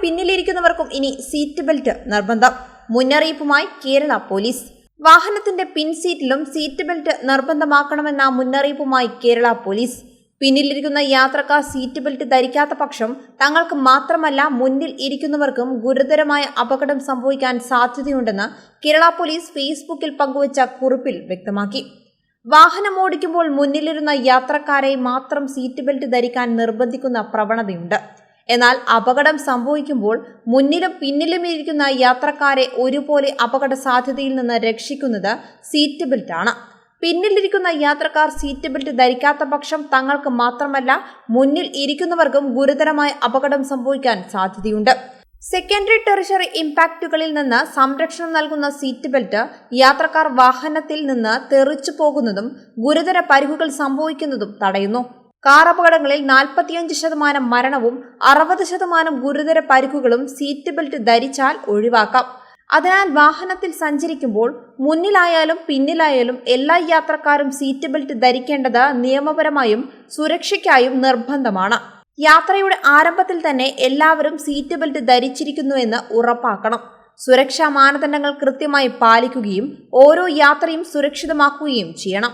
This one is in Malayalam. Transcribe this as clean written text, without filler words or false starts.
പിന്നിലിരിക്കുന്നവർക്കും ഇനി സീറ്റ് ബെൽറ്റ് നിർബന്ധം. മുന്നറിയിപ്പുമായി കേരള പോലീസ്. വാഹനത്തിന്റെ പിൻസീറ്റിലും സീറ്റ് ബെൽറ്റ് നിർബന്ധമാക്കണമെന്ന മുന്നറിയിപ്പുമായി കേരള പോലീസ്. പിന്നിലിരിക്കുന്ന യാത്രക്കാർ സീറ്റ് ബെൽറ്റ് ധരിക്കാത്ത പക്ഷം തങ്ങൾക്ക് മാത്രമല്ല മുന്നിൽ ഇരിക്കുന്നവർക്കും ഗുരുതരമായ അപകടം സംഭവിക്കാൻ സാധ്യതയുണ്ടെന്ന് കേരള പോലീസ് ഫേസ്ബുക്കിൽ പങ്കുവച്ച കുറിപ്പിൽ വ്യക്തമാക്കി. വാഹനം ഓടിക്കുമ്പോൾ മുന്നിലിരുന്ന യാത്രക്കാരെ മാത്രം സീറ്റ് ബെൽറ്റ് ധരിക്കാൻ നിർബന്ധിക്കുന്ന പ്രവണതയുണ്ട്. എന്നാൽ അപകടം സംഭവിക്കുമ്പോൾ മുന്നിലും പിന്നിലും ഇരിക്കുന്ന യാത്രക്കാരെ ഒരുപോലെ അപകട സാധ്യതയിൽ നിന്ന് രക്ഷിക്കുന്നത് സീറ്റ് ബെൽറ്റ് ആണ്. പിന്നിലിരിക്കുന്ന യാത്രക്കാർ സീറ്റ് ബെൽറ്റ് ധരിക്കാത്ത പക്ഷം തങ്ങൾക്ക് മാത്രമല്ല മുന്നിൽ ഇരിക്കുന്നവർക്കും ഗുരുതരമായ അപകടം സംഭവിക്കാൻ സാധ്യതയുണ്ട്. സെക്കൻഡറി ടെറിഷറി ഇമ്പാക്റ്റുകളിൽ നിന്ന് സംരക്ഷണം നൽകുന്ന സീറ്റ് ബെൽറ്റ് യാത്രക്കാർ വാഹനത്തിൽ നിന്ന് തെറിച്ചു പോകുന്നതും ഗുരുതര പരിക്കുകൾ സംഭവിക്കുന്നതും തടയുന്നു. കാർ അപകടങ്ങളിൽ 45% മരണവും 60% ഗുരുതര പരിക്കുകളും സീറ്റ് ബെൽറ്റ് ധരിച്ചാൽ ഒഴിവാക്കാം. അതിനാൽ വാഹനത്തിൽ സഞ്ചരിക്കുമ്പോൾ മുന്നിലായാലും പിന്നിലായാലും എല്ലാ യാത്രക്കാരും സീറ്റ് ബെൽറ്റ് ധരിക്കേണ്ടത് നിയമപരമായും സുരക്ഷയ്ക്കായും നിർബന്ധമാണ്. യാത്രയുടെ ആരംഭത്തിൽ തന്നെ എല്ലാവരും സീറ്റ് ബെൽറ്റ് ധരിച്ചിരിക്കുന്നുവെന്ന് ഉറപ്പാക്കണം. സുരക്ഷാ മാനദണ്ഡങ്ങൾ കൃത്യമായി പാലിക്കുകയും ഓരോ യാത്രയും സുരക്ഷിതമാക്കുകയും ചെയ്യണം.